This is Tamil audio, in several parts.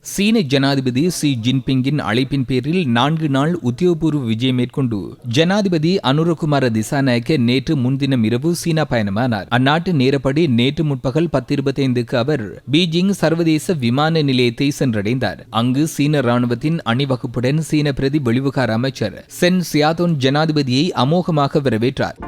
சீன ஜனாதிபதி ஷி ஜின்பிங்கின் அழைப்பின் பேரில் 4 நாள் உத்தியோகபூர்வ விஜயம் மேற்கொண்டு ஜனாதிபதி அனுரகுமார திசாநாயக்க நேற்று முன்தினம் இரவு சீனா பயணமானார். அந்நாட்டு நேரப்படி நேற்று முற்பகல் 10:25க்கு அவர் பீஜிங் சர்வதேச விமான நிலையத்தை சென்றடைந்தார். அங்கு சீன ராணுவத்தின் அணிவகுப்புடன் சீன பிரதி வெளிவிவகார அமைச்சர் சென் சியாதோன் ஜனாதிபதியை அமோகமாக வரவேற்றார்.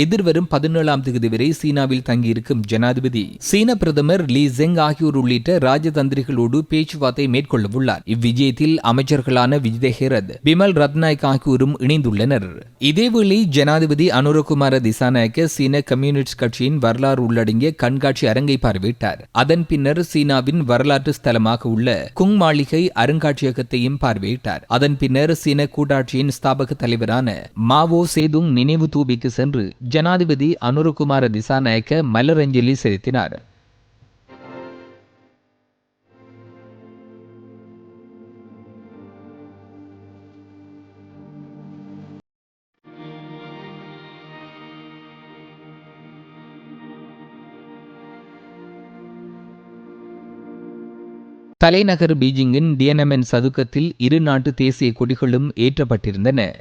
எதிர்வரும் 17ஆம் தேதி வரை சீனாவில் தங்கியிருக்கும் ஜனாதிபதி சீன பிரதமர் லீ ஜெங் ஆகியோர் உள்ளிட்ட ராஜதந்திரிகளோடு பேச்சுவார்த்தை மேற்கொள்ளவுள்ளார். இவ்விஜயத்தில் அமைச்சர்களான விஜய் ஹேரத், பிமல் ரத்நாயக் ஆகியோரும் இணைந்துள்ளனர். இதேவேளை ஜனாதிபதி அனுரகுமார திசாநாயக்க சீன கம்யூனிஸ்ட் கட்சியின் வரலாறு உள்ளடங்கிய கண்காட்சி அரங்கை பார்வையிட்டார். அதன் பின்னர் சீனாவின் வரலாற்று ஸ்தலமாக உள்ள குங் மாளிகை அருங்காட்சியகத்தையும் பார்வையிட்டார். அதன் பின்னர் சீன கூட்டாட்சியின் ஸ்தாபக தலைவரான மாவோ சேதுங் நினைவு தூபிக்கு சென்று ஜனாதிபதி அனுரகுமார திசாநாயக்க மலரஞ்சலி செலுத்தினார். தலைநகர் பீஜிங்கின் டியனமென் சதுக்கத்தில் இரு நாட்டு தேசிய கொடிகளும் ஏற்றப்பட்டிருந்தன.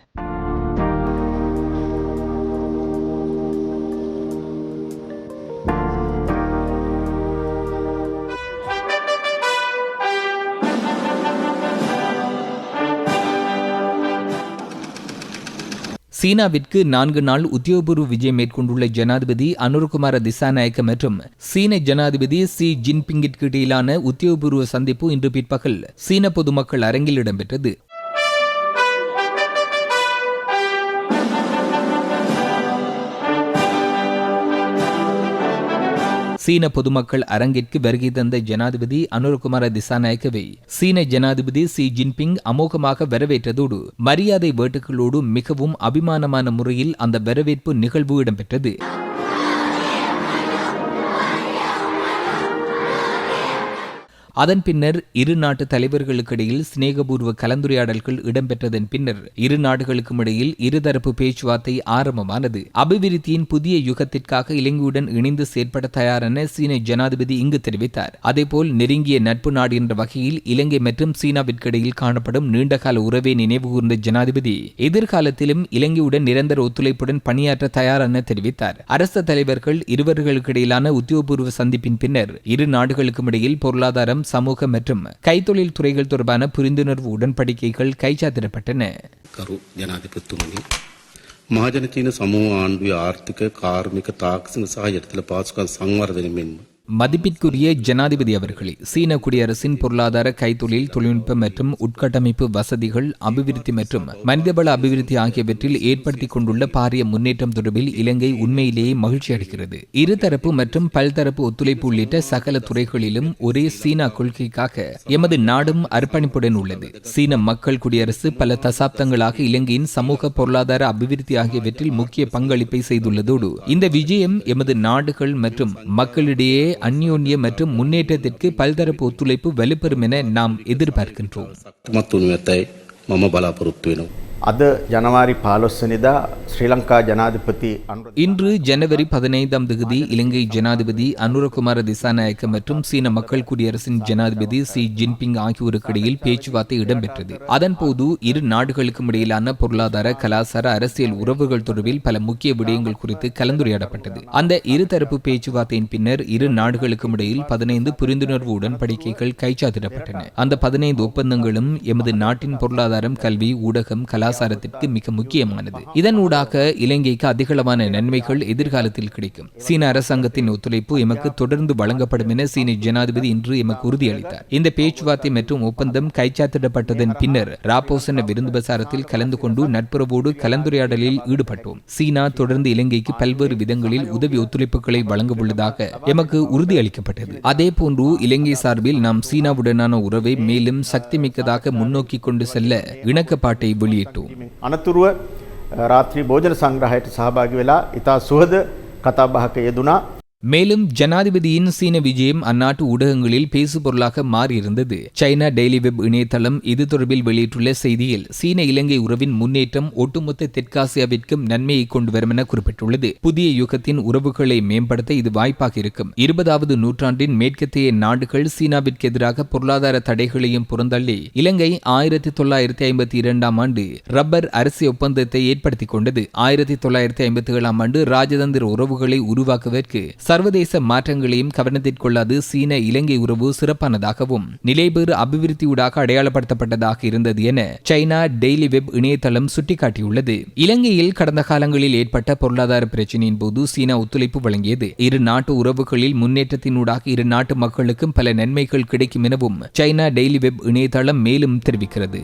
சீனாவிற்கு 4 நாள் உத்தியோகபூர்வ விஜயம் மேற்கொண்டுள்ள ஜனாதிபதி அனுரகுமார திசாநாயக்க மற்றும் சீன ஜனாதிபதி ஷி ஜின்பிங்கிற்கு இடையிலான உத்தியோகபூர்வ சந்திப்பு இன்று பிற்பகல் சீன பொதுமக்கள் அரங்கில் இடம்பெற்றது. சீன பொதுமக்கள் அரங்கிற்கு வருகை தந்த ஜனாதிபதி அனுரகுமார திசாநாயக்கவை சீன ஜனாதிபதி ஷி ஜின்பிங் அமோகமாக வரவேற்றதோடு மரியாதை வேட்டுகளோடு மிகவும் அபிமானமான முறையில் அந்த வரவேற்பு நிகழ்வு இடம்பெற்றது. அதன் பின்னர் இரு நாட்டு தலைவர்களுக்கிடையில் சிநேகபூர்வ கலந்துரையாடல்கள் இடம்பெற்றதன் பின்னர் இரு நாடுகளுக்கும் இடையில் இருதரப்பு பேச்சுவார்த்தை ஆரம்பமானது. அபிவிருத்தியின் புதிய யுகத்திற்காக இலங்கையுடன் இணைந்து செயற்பட தயாரென சீன ஜனாதிபதி இங்கு தெரிவித்தார். அதேபோல் நெருங்கிய நட்பு நாடு என்ற வகையில் இலங்கை மற்றும் சீனாவிற்கிடையில் காணப்படும் நீண்டகால உறவை நினைவுகூர்ந்த ஜனாதிபதி எதிர்காலத்திலும் இலங்கையுடன் நிரந்தர ஒத்துழைப்புடன் பணியாற்ற தயாரென தெரிவித்தார். அரச தலைவர்கள் இருவர்களுக்கிடையிலான உத்தியோகபூர்வ சந்திப்பின் பின்னர் இரு நாடுகளுக்கும் இடையில் பொருளாதாரம், சமூக மற்றும் கைத்தொழில் துறைகள் தொடர்பான புரிந்துணர்வு உடன்படிக்கைகள் கைச்சாத்திடப்பட்டன. கரு ஜனாதிபதி මහජන චීන සමූහ ආණ්ඩුවේ ආර්ථික කාර්මික තාක්ෂණ සහ යටිතල පාසුකම් සංවර්ධනය මෙන්ම மதிப்பிற்குரிய ஜனாதிபதி அவர்களே, சீன குடியரசின் பொருளாதார, கைத்தொழில், தொழில்நுட்ப மற்றும் உட்கட்டமைப்பு வசதிகள், அபிவிருத்தி மற்றும் மனிதவள அபிவிருத்தி ஆகியவற்றில் ஏற்படுத்திக் கொண்டுள்ள பாரிய முன்னேற்றம் தொடர்பில் இலங்கை உண்மையிலேயே மகிழ்ச்சி அடைகிறது. இருதரப்பு மற்றும் பல்தரப்பு ஒத்துழைப்பு உள்ளிட்ட சகல துறைகளிலும் ஒரே சீனா கொள்கைக்காக எமது நாடும் அர்ப்பணிப்புடன் உள்ளது. சீன மக்கள் குடியரசு பல தசாப்தங்களாக இலங்கையின் சமூக, பொருளாதார அபிவிருத்தி ஆகியவற்றில் முக்கிய பங்களிப்பை செய்துள்ளதோடு இந்த விஜயம் எமது நாடுகள் மற்றும் மக்களிடையே அந்யோன்ய மற்றும் முன்னேற்றத்திற்கு பல்தரப்பு ஒத்துழைப்பு வலுப்பெறும் என நாம் எதிர்பார்க்கின்றோம். අද ජනවාරි 15 වෙනිදා ශ්‍රී ලංකා ජනාධිපති இன்று ஜனவரி 15ஆம் தேதி இலங்கை ஜனாதிபதி அனுரகுமார திசாநாயக்க மற்றும் சீன மக்கள் குடியரசின் ஜனாதிபதி ஷி ஜின்பிங் ஆகியோருக்கு இடையில் பேச்சுவார்த்தை இடம்பெற்றது. அதன்போது இரு நாடுகளுக்கும் இடையிலான பொருளாதார, கலாச்சார, அரசியல் உறவுகள் தொடர்பில் பல முக்கிய விடயங்கள் குறித்து கலந்துரையாடப்பட்டது. அந்த இருதரப்பு பேச்சுவார்த்தையின் பின்னர் இரு நாடுகளுக்கும் இடையில் 15 புரிந்துணர்வு உடன்படிக்கைகள் கைச்சாத்திடப்பட்டன. அந்த 15 ஒப்பந்தங்களும் எமது நாட்டின் பொருளாதாரம், கல்வி, ஊடகம், கலாச்சாரத்திற்கு மிக முக்கியமானது. இதனூடாக இலங்கைக்கு அதிகளவான நன்மைகள் எதிர்காலத்தில் கிடைக்கும். சீன அரசாங்கத்தின் ஒத்துழைப்பு எமக்கு தொடர்ந்து வழங்கப்படும் என சீன ஜனாதிபதி இன்று எமக்கு உறுதியளித்தார். இந்த பேச்சுவார்த்தை மற்றும் ஒப்பந்தம் கைச்சாத்திடப்பட்டதன் பின்னர் ராப்போசன விருந்து பிரசாரத்தில் கலந்து கொண்டு நட்புறவோடு கலந்துரையாடலில் ஈடுபட்டோம். சீனா தொடர்ந்து இலங்கைக்கு பல்வேறு விதங்களில் உதவி ஒத்துழைப்புகளை வழங்க உள்ளதாக எமக்கு உறுதியளிக்கப்பட்டது. அதே போன்று இலங்கை சார்பில் நாம் சீனாவுடனான உறவை மேலும் சக்திமிக்கதாக முன்னோக்கி கொண்டு செல்ல இணக்கப்பாட்டை வெளியிட்டோம். අනතුරුව රාත්‍රී භෝජන සංග්‍රහයට සහභාගී වෙලා ඉතා සුහද කතාබහක යෙදුණා. மேலும் ஜனாதிபதியின் சீன விஜயம் அந்நாட்டு ஊடகங்களில் பேசுபொருளாக மாறியிருந்தது. சைனா டெய்லி வெப் இணையதளம் இது தொடர்பில் வெளியிட்டுள்ள செய்தியில் சீன இலங்கை உறவின் முன்னேற்றம் ஒட்டுமொத்த தெற்காசியாவிற்கும் நன்மையை கொண்டு வரும் என குறிப்பிட்டுள்ளது. புதிய யுகத்தின் உறவுகளை மேம்படுத்த இது வாய்ப்பாக இருக்கும். 20வது நூற்றாண்டின் மேற்கத்திய நாடுகள் சீனாவிற்கு எதிராக பொருளாதார தடைகளையும் புறந்தள்ளி இலங்கை 1952ஆம் ஆண்டு ரப்பர் அரிசி ஒப்பந்தத்தை ஏற்படுத்திக் கொண்டது. 1957ஆம் ஆண்டு ராஜதந்திர உறவுகளை உருவாக்குவதற்கு சர்வதேச மாற்றங்களையும் கவனத்திற்கொள்ளாது சீன இலங்கை உறவு சிறப்பானதாகவும் நிலைபெறு அபிவிருத்தியூடாக அடையாளப்படுத்தப்பட்டதாக இருந்தது என சைனா டெய்லி வெப் இணையதளம் சுட்டிக்காட்டியுள்ளது. இலங்கையில் கடந்த காலங்களில் ஏற்பட்ட பொருளாதார பிரச்சினையின் போது சீனா ஒத்துழைப்பு வழங்கியது. இரு நாட்டு உறவுகளில் முன்னேற்றத்தினூடாக இரு நாட்டு மக்களுக்கும் பல நன்மைகள் கிடைக்கும் எனவும் சைனா டெய்லி வெப் இணையதளம் மேலும் தெரிவிக்கிறது.